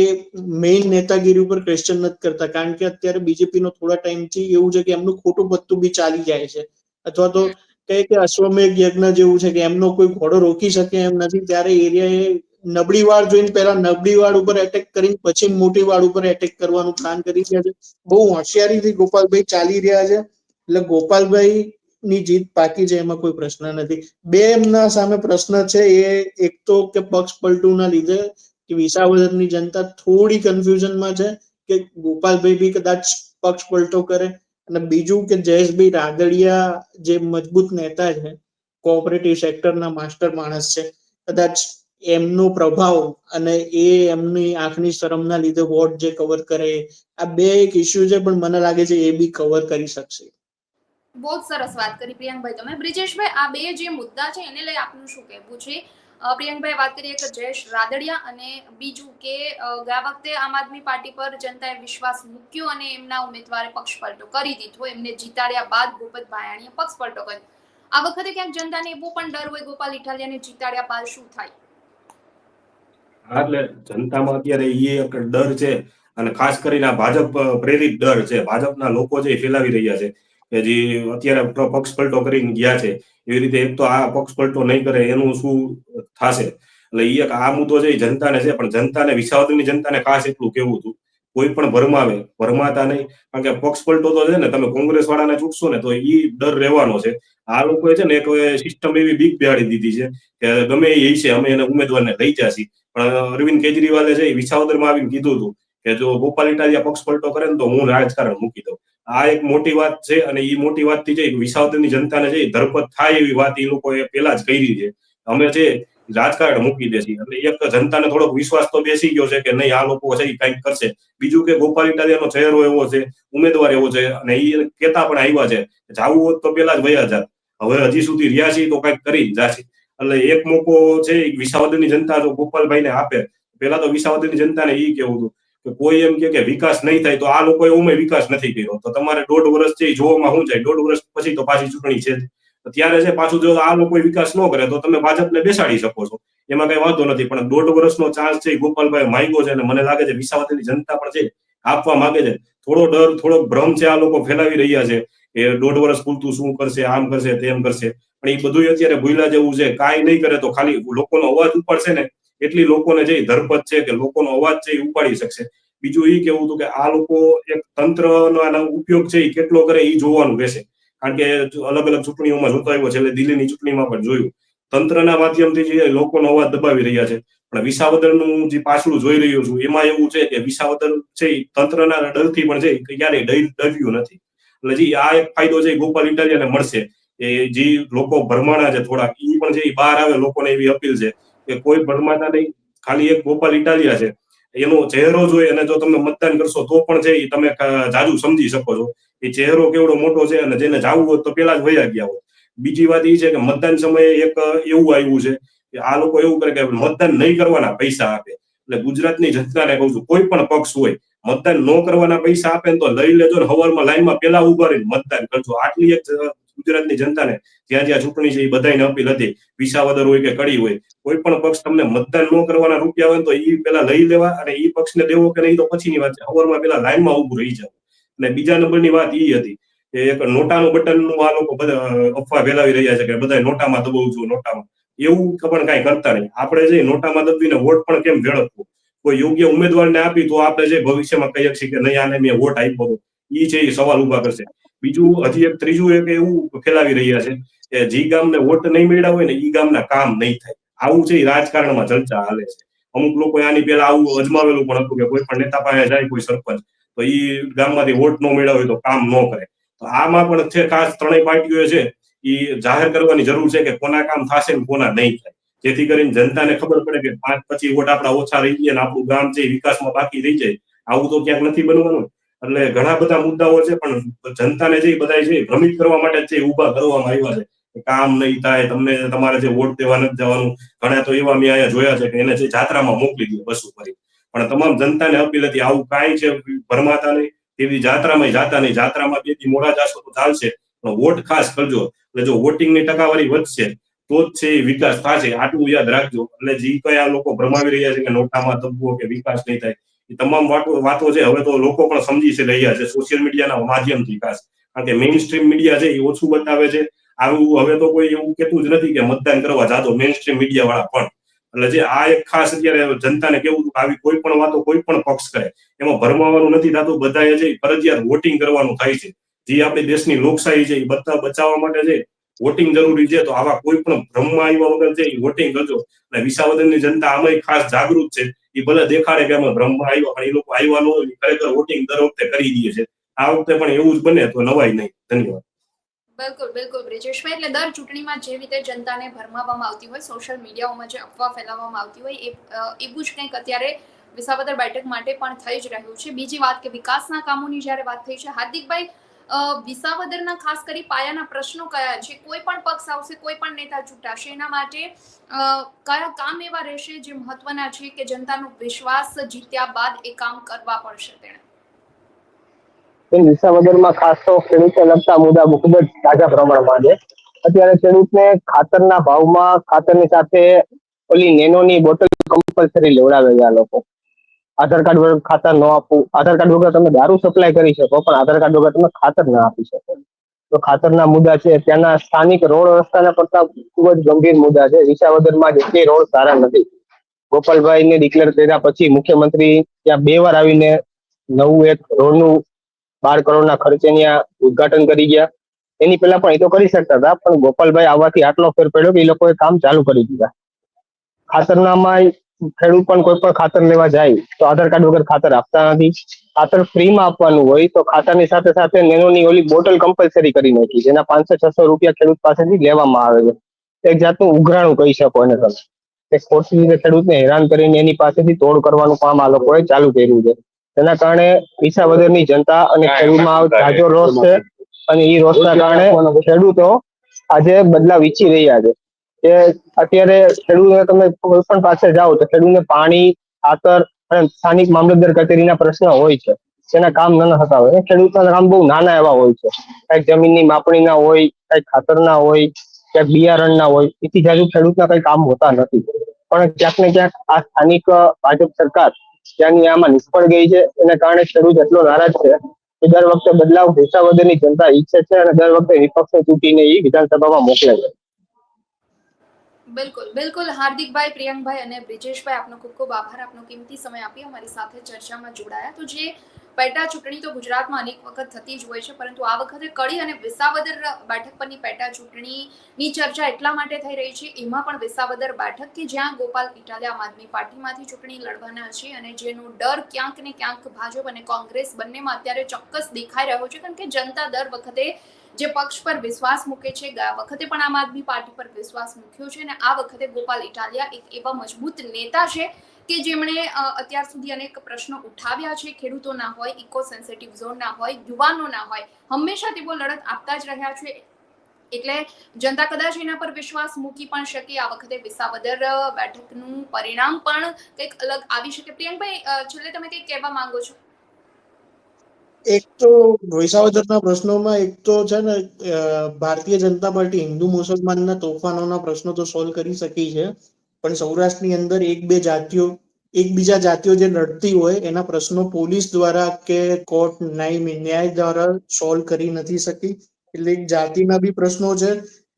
મેઇન નેતાગીરી ઉપર ક્વેશ્ચન નથી કરતા. કારણ કે અત્યારે બીજેપીનો થોડા ટાઈમથી એવું છે કે એમનું ખોટું પત્તું બી ચાલી જાય છે, અથવા તો કહે કે અશ્વમેઘ યજ્ઞ જેવું છે કે એમનો કોઈ ઘોડો રોકી શકે એમ નથી. ત્યારે એરિયાએ નબળી વાળ જોઈને પહેલા નબળી વાળ ઉપર એટેક કરીને પછી મોટી વાળ ઉપર એટેક કરવાનું પ્લાન કરી રહ્યા છે. બહુ હોશિયારીથી ગોપાલભાઈ ચાલી રહ્યા છે. એટલે ગોપાલભાઈ ની જીત પાકી છે, એમાં કોઈ પ્રશ્ન નથી. બે એમના સામે પ્રશ્ન છે. એ એક તો કે પક્ષ પલટુના લીધે કે વિસાવદરની જનતા થોડી કન્ફ્યુઝનમાં છે કે ગોપાલભાઈ બી કદાચ પક્ષ પલટો કરે. અને બીજું કે જયેશભાઈ રાદડિયા જે મજબૂત નેતા છે, કોઓપરેટિવ સેક્ટરના માસ્ટર માણસ છે, કદાચ એમનો પ્રભાવ અને એ એમની આંખની શરમના લીધે વોટ જે કવર કરે, આ બે એક ઇસ્યુ છે, પણ મને લાગે છે એ બી કવર કરી શકશે. બહુ જ સરસ વાત કરી પ્રિયંકભાઈ તમે. બ્રિજેશભાઈ, આ બે જે મુદ્દા છે એને લઈ આપનું શું કહેવું છે? પ્રિયંકભાઈ વાત કરીએ કે જયેશ રાદડિયા, અને બીજું કે ગયા વખતે આમ આદમી પાર્ટી પર જનતાએ વિશ્વાસ મૂક્યો અને એમના ઉમેદવારે પક્ષ પલટો કરી દીધો. એમને જીતાડ્યા બાદ ભૂપત ભાયાણીએ પક્ષ પલટો કર્યો. આ વખતે ક્યાંક જનતાને એવો પણ ડર હોય ગોપાલ ઇટાલિયાને જીતાડ્યા બાદ શું થાય? એટલે જનતામાં અત્યારે એ એક ડર છે, અને ખાસ કરીને આ ભાજપ પ્રેરિત ડર છે. ભાજપના લોકો જે ફેલાવી રહ્યા છે કે જે અત્યારે પક્ષ પલટો કરીને ગયા છે, એવી રીતે એક તો આ પક્ષ પલટો નહીં કરે એનું શું થશે. એટલે એ એક આ મુદ્દો છે જનતાને છે, પણ જનતાને વિસાવદરની જનતાને ખાસ એટલું કેવું હતું, કોઈ પણ ભરમાતા નહીં. કારણ કે પક્ષ પલટો તો છે ને, તમે કોંગ્રેસ વાળાને ચૂકશો ને તો એ ડર રહેવાનો છે. આ લોકોએ છે ને એક સિસ્ટમ એવી બીક બેહાડી દીધી છે કે ગમે એ છે, અમે એને ઉમેદવારને લઈ જશી. પણ અરવિંદ કેજરીવાલે છે વિસાવદરમાં આવીને કીધું હતું કે જો ગોપાલ ઇટાલિયા પક્ષ પલટો કરે ને તો હું રાજકારણ મૂકી દઉં. આ એક મોટી વાત છે, અને એ મોટી વાતથી છે વિસાવદરની જનતાને છે ધરપત થાય એવી વાત એ લોકોએ પેલા જ કરી છે. અમે છે રાજકારણ મૂકી દેશે. એટલે એક જનતાને થોડોક વિશ્વાસ તો બેસી ગયો છે કે નહીં, આ લોકો છે એ કંઈક કરશે. બીજું કે ગોપાલ ઇટાલિયાનો ચહેરો એવો છે, ઉમેદવાર એવો છે, અને એ કહેતા પણ આવ્યા છે જાવું હોત તો પેલા જ વયા જાત, હવે હજી સુધી રહ્યા છે તો કંઈક કરી જાશે. એટલે એક મોકો છે વિસાવદરની જનતા જો ગોપાલભાઈને આપે. પેલા તો વિસાવદરની જનતાને એ કેવું હતું કે કોઈ એમ કે વિકાસ નહીં થાય, તો આ લોકોએ ઉમે વિકાસ નથી કર્યો, તો તમારે 1.5 વર્ષ છે જોવામાં શું જાય, 1.5 વર્ષ પછી તો પાછી ચૂંટણી છે. ત્યારે છે પાછું જો આ લોકો વિકાસ ન કરે તો તમે ભાજપને બેસાડી શકો છો, એમાં કઈ વાંધો નથી. પણ 1.5 વર્ષનો ચાન્સ છે ગોપાલભાઈ માંગ્યો છે, અને મને લાગે છે વિસાવદરની જનતા પણ છે આપવા માંગે છે. થોડો ડર, થોડો ભ્રમ છે આ લોકો ફેલાવી રહ્યા છે એ 1.5 વર્ષ પૂરતું શું કરશે, આમ કરશે, તેમ કરશે. પણ એ બધું અત્યારે ભૂલા જેવું છે. કાંઈ નહીં કરે તો ખાલી લોકોનો અવાજ ઉપાડશે ને એટલી લોકોને જે ધરપત છે કે લોકોનો અવાજ છે એ ઉપાડી શકશે. બીજું એ કેવું હતું કે આ લોકો એક તંત્રનો ઉપયોગ છે એ કેટલો કરે એ જોવાનું રહેશે. કારણ કે અલગ અલગ ચૂંટણીઓમાં જોતા આવ્યો છે, એટલે દિલ્હીની ચૂંટણીમાં પણ જોયું, તંત્રના માધ્યમથી જે લોકોનો અવાજ દબાવી રહ્યા છે. પણ વિસાવદરનું જે પાછલું જોઈ રહ્યો છું એમાં એવું છે કે વિસાવદર છે એ તંત્રના ડરથી પણ છે ક્યારેય ડર્યું નથી. એટલે જે આ એક ફાયદો છે ગોપાલ ઇટાલિયાને મળશે. એ જે લોકો ભરમાણા છે થોડાક એ પણ છે બહાર આવે, લોકોને એવી અપીલ છે કે કોઈ ભરમાતા નહીં, ખાલી એક ગોપાલ ઇટાલિયા છે, એનો ચહેરો જોઈ અને જો તમે મતદાન કરશો તો પણ છે એ તમે જાજુ સમજી શકો છો એ ચહેરો કેવડો મોટો છે, અને જેને જાવું હોત તો પેલા જ વયા ગયા હોત. બીજી વાત એ છે કે મતદાન સમયે એક એવું આવ્યું છે કે આ લોકો એવું કરે કે મતદાન નહીં કરવાના પૈસા આપે. એટલે ગુજરાતની જનતાને કહું છું, કોઈ પણ પક્ષ હોય, મતદાન ન કરવાના પૈસા આપે ને તો લઈ લેજો ને હવારમાં લાઈનમાં પેલા ઉભા રહીને મતદાન કરજો. આટલી એક ગુજરાતની જનતાને જ્યાં જ્યાં ચૂંટણી છે એ બધાને અપીલ હતી, વિસાવદર હોય કે કડી હોય, કોઈ પણ પક્ષ તમને મતદાન ન કરવાના રૂપિયા હોય તો એ પેલા લઈ લેવા, અને એ પક્ષને દેવો કે નહીં તો પછીની વાત છે, હવારમાં પેલા લાઈનમાં ઉભું રહી જાવ. અને બીજા નંબરની વાત એ હતી કે એક નોટાનું બટનનું આ લોકો બધા અફવા ફેલાવી રહ્યા છે કે બધા નોટામાં દબાવું છું, નોટામાં. એવું પણ કઈ કરતા નહીં. આપણે જે નોટામાં દબીને વોટ પણ કેમ વેળવવો, કોઈ યોગ્ય ઉમેદવારને આપી તો આપણે જે ભવિષ્યમાં કહી શકીએ કે નહીં આને મેં વોટ આપ્યો, એ છે એ સવાલ ઉભા કરશે. બીજું હજી એક ત્રીજું એક એવું ફેલાવી રહ્યા છે કે જે ગામને વોટ નહીં મળ્યા હોય ને એ ગામના કામ નહીં થાય. આવું છે એ રાજકારણમાં ચર્ચા હાલે છે. અમુક લોકો આની પેલા આવું અજમાવેલું પણ હતું કે કોઈ પણ નેતા પાસે જાય કોઈ સરપંચ તો એ ગામમાંથી વોટ ન મળ્યા હોય તો કામ ન કરે. તો આમાં પણ છે ખાસ ત્રણેય પાર્ટીઓ છે એ જાહેર કરવાની જરૂર છે કે કોના કામ થશે ને કોના નહીં થાય, જેથી કરીને જનતાને ખબર પડે કે 5-25 વોટ આપણા ઓછા રહી ગયા ને આપણું ગામ છે વિકાસમાં બાકી રહી જાય. આવું તો ક્યાંક નથી બનવાનું. એટલે ઘણા બધા મુદ્દાઓ છે, પણ જનતાને જે બધા છે ભ્રમિત કરવા માટે જે ઉભા કરવામાં આવ્યા છે, કામ નહીં થાય, તમને તમારે જે વોટ દેવા નથી જવાનું. ઘણા તો એવા મેં અહીંયા જોયા છે કે એને જે જાત્રામાં મોકલી દે બસું કરી. પણ તમામ જનતાને અપીલ હતી આવું કાંઈ છે ભરમાતા નહીં, એવી જાત્રામાં જાતા નહીં. જાત્રામાં 2 દી મોડા જાશો તો ચાલશે, પણ વોટ ખાસ કરજો. એટલે જો વોટિંગની ટકાવારી વધશે તો જ છે એ વિકાસ થશે, આટલું યાદ રાખજો. એટલે જે કઈ આ લોકો ભરમાવી રહ્યા છે કે નોટામાં દબવો કે વિકાસ નહીં થાય, એ તમામ વાતો છે હવે તો લોકો પણ સમજી રહ્યા છે સોશિયલ મીડિયાના માધ્યમથી ખાસ. કારણ કે મેઇન સ્ટ્રીમ મીડિયા છે એ ઓછું બતાવે છે. આવું હવે તો કોઈ એવું કહેતું જ નથી કે મતદાન કરવા જાતો, મેઇન સ્ટ્રીમ મીડિયા વાળા પણ. એટલે જે આ એક ખાસ અત્યારે જનતાને કેવું હતું કે આવી કોઈ પણ વાતો કોઈ પણ પક્ષ કરે એમાં ભરમાવાનું નથી થતું. બધાએ જે ફરજિયાત વોટિંગ કરવાનું થાય છે. જે આપણી દેશની લોકશાહી છે એ બધા બચાવવા માટે છે વોટિંગ જરૂરી છે. તો આવા કોઈ પણ ભ્રમમાં આવ્યા વગર છે એ વોટિંગ કરજો. અને વિસાવદરની જનતા આમાં ખાસ જાગૃત છે. એ ભલે દેખાડે કે અમે ભ્રમમાં આવ્યા, પણ એ લોકો આવ્યા ન હોય, ખરેખર વોટિંગ દર વખતે કરી દે છે. આ વખતે પણ એવું જ બને તો નવાઈ નહીં. ધન્યવાદ. બિલકુલ બિલકુલ બ્રિજેશભાઈ, એટલે દર ચૂંટણીમાં જે રીતે જનતાને ભરમાવવામાં આવતી હોય, સોશિયલ મીડિયાઓમાં જે અફવા ફેલાવવામાં આવતી હોય, એવું જ કંઈક અત્યારે વિસાવદર બેઠક માટે પણ થઈ જ રહ્યું છે. બીજી વાત કે વિકાસના કામોની જ્યારે વાત થઈ છે, હાર્દિકભાઈ, વિસાવદરના ખાસ કરી પાયાના પ્રશ્નો કયા છે? કોઈ પણ પક્ષ આવશે, કોઈ પણ નેતા ચૂંટાશે, એના માટે કયા કામ એવા રહેશે જે મહત્વના છે કે જનતાનો વિશ્વાસ જીત્યા બાદ એ કામ કરવા પડશે તેણે? વિસાવદરમાં ખાસ તો ખેડૂતને લગતા મુદ્દા ખૂબ જ તાજા પ્રમાણમાં છે. અત્યારે ખેડૂતને ખાતરના ભાવમાં ખાતરની સાથે ઓલી નેનોની બોટલ કમ્પલસરી લેવડાવે છે આ લોકો. આધાર કાર્ડ વગર ખાતર ન આપવું, આધાર કાર્ડ વગર તમે દારૂ સપ્લાય કરી શકો પણ આધાર કાર્ડ વગર તમે ખાતર ના આપી શકો. તો ખાતરના મુદ્દા છે. ત્યાંના સ્થાનિક રોડ રસ્તાના પડતા ખૂબ જ ગંભીર મુદ્દા છે. વિસાવદરમાં જેટલી રોડ સારા નથી. ગોપાલભાઈને ડિક્લેર કર્યા પછી મુખ્યમંત્રી ત્યાં 2 વાર આવીને નવું એક રોડનું 12 કરોડના ખર્ચે ત્યાં ઉદઘાટન કરી ગયા. એની પહેલા પણ એ તો કરી શકતા હતા, પણ ગોપાલભાઈ આવવાથી આટલો ફેર પડ્યો કે એ લોકોએ કામ ચાલુ કરી દીધા. ખાતરનામાં ખેડૂત પણ કોઈ પણ ખાતર લેવા જાય તો આધાર કાર્ડ વગર ખાતર આપતા નથી. ખાતર ફ્રીમાં આપવાનું હોય તો ખાતરની સાથે સાથે નેનોની ઓલી બોટલ કમ્પલસરી કરી નાખી, જેના 500-600 રૂપિયા ખેડૂત પાસેથી લેવામાં આવે છે. એક જાતનું ઉઘરાણું કહી શકો એને તમે. એક ખોટી રીતે ખેડૂતને હેરાન કરીને એની પાસેથી તોડ કરવાનું કામ આ લોકોએ ચાલુ કર્યું છે. તેના કારણે વિસાવદરની જનતા અને ખેડૂતમાં તાજો રોષ છે, અને એ રોષના કારણે ખેડૂતો આજે બદલાવ ઈચ્છી રહ્યા છે. કે અત્યારે ખેડૂતોને તમે કોઈ પણ પાસે જાઓ તો ખેડૂતને પાણી, ખાતર અને સ્થાનિક મામલતદાર કચેરીના પ્રશ્ન હોય છે. તેના કામ ન થતા હોય. ખેડૂતના કામ બહુ નાના એવા હોય છે. કઈક જમીનની માપણીના હોય, કઈક ખાતરના હોય, ક્યાંક બિયારણના હોય. એથી જાજુ ખેડૂતના કઈ કામ હોતા નથી. પણ ક્યાંક ને ક્યાંક આ સ્થાનિક ભાજપ સરકાર ત્યાંની આમાં નિષ્ફળ ગઈ છે. એના કારણે ખેડૂત એટલો નારાજ છે કે દર વખતે બદલાવ વિસાવદરની જનતા ઈચ્છે છે અને દર વખતે વિપક્ષને ચૂંટીને એ વિધાનસભામાં મોકલે છે. બિલકુલ બિલકુલ હાર્દિકભાઈ, પ્રિયંકભાઈ અને બ્રિજેશભાઈ, આપનો ખૂબ ખૂબ આભાર. આપનો કિંમતી સમય આપી અમારી સાથે ચર્ચામાં જોડાયા. તો જે પેટા ચૂંટણી તો ગુજરાતમાં અનેક વખત થતી જ હોય છે, પરંતુ આ વખતે કડી અને વિસાવદર બેઠક પરની પેટા ચૂંટણીની ચર્ચા એટલા માટે થઈ રહી છે, એમાં પણ વિસાવદર બેઠક કે જ્યાં ગોપાલ ઇટાલિયા આમ આદમી પાર્ટીમાંથી ચૂંટણી લડવાના છે અને જેનો ડર ક્યાંક ને ક્યાંક ભાજપ અને કોંગ્રેસ બંનેમાં અત્યારે ચોક્કસ દેખાઈ રહ્યો છે, કારણ કે જનતા દર વખતે જે પક્ષ પર વિશ્વાસ મૂકે છે, ગયા વખતે પણ આમ આદમી પાર્ટી પર વિશ્વાસ મૂક્યો છે અને આ વખતે ગોપાલ ઇટાલિયા એક એવા મજબૂત નેતા છે કે જેમણે અત્યાર સુધી અનેક પ્રશ્નો ઉઠાવ્યા છે. ખેડૂતોના હોય, ઇકો સેન્સિટિવ ઝોનના હોય, યુવાનોના હોય, હંમેશા તેઓ લડત આપતા જ રહ્યા છે. એટલે જનતા કદાચ એના પર વિશ્વાસ મૂકી પણ શકે. આ વખતે વિસાવદર બેઠકનું પરિણામ પણ કંઈક અલગ આવી શકે. પ્રિયંકભાઈ, છેલ્લે તમે કંઈક કહેવા માંગો છો? એક તો વિસાવદરના પ્રશ્નોમાં એક તો છે ને ભારતીય જનતા પાર્ટી હિન્દુ મુસલમાનના તોફાનોના પ્રશ્નો તો સોલ્વ કરી શકી છે, પણ સૌરાષ્ટ્રની અંદર એકબીજા જાતિઓ જે લડતી હોય એના પ્રશ્નો પોલીસ દ્વારા કે કોર્ટ ન્યાય દ્વારા સોલ્વ કરી નથી શકી. એટલે એક જાતિના બી પ્રશ્નો છે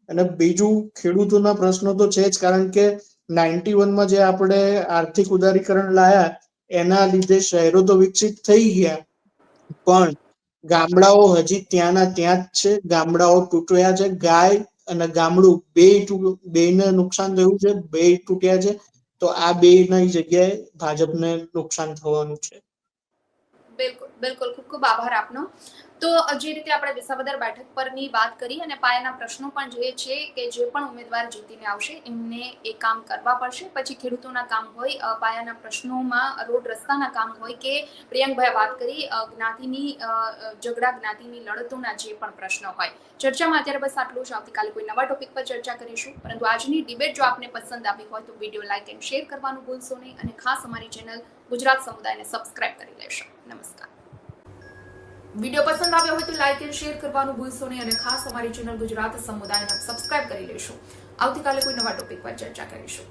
અને બીજું ખેડૂતોના પ્રશ્નો તો છે જ, કારણ કે 91માં જે આપણે આર્થિક ઉદારીકરણ લાયા એના લીધે શહેરો તો વિકસિત થઈ ગયા, પણ ગામડાઓ હજી ત્યાંના ત્યાં જ છે. ગામડાઓ તૂટ્યા છે. ગાય અને ગામડું બેને નુકસાન થયું છે, બે તૂટ્યા છે. તો આ બે ની જગ્યાએ ભાજપને નુકસાન થવાનું છે. બિલકુલ બિલકુલ, ખૂબ ખૂબ આભાર આપનો. તો જે રીતે આપણે વિસાવદર બેઠક પરની વાત કરી અને પાયાના પ્રશ્નો પણ જે છે કે જે પણ ઉમેદવાર જીતીને આવશે એમને એ કામ કરવા પડશે. પછી ખેડૂતોના કામ હોય, પાયાના પ્રશ્નોમાં રોડ રસ્તાના કામ હોય, કે પ્રિયંકભાઈ વાત કરી જ્ઞાતિની જ્ઞાતિની લડતોના જે પણ પ્રશ્નો હોય. ચર્ચામાં અત્યારે બસ આટલું જ. આવતીકાલે કોઈ નવા ટોપિક પર ચર્ચા કરીશું, પરંતુ આજની ડિબેટ જો આપને પસંદ આવી હોય તો વિડીયો લાઇક એન્ડ શેર કરવાનું ભૂલશો નહીં અને ખાસ અમારી ચેનલ ગુજરાત સમુદાયને સબસ્ક્રાઇબ કરી લેશો. નમસ્કાર. વિડીયો પસંદ આવ્યો હોય તો લાઇક એન્ડ શેર કરવાનું ભૂલશો નહીં અને ખાસ અમારી ચેનલ ગુજરાત સમુદાયને સબસ્ક્રાઇબ કરી લેશો. આવતીકાલે કોઈ નવા ટોપિક પર ચર્ચા કરીશું.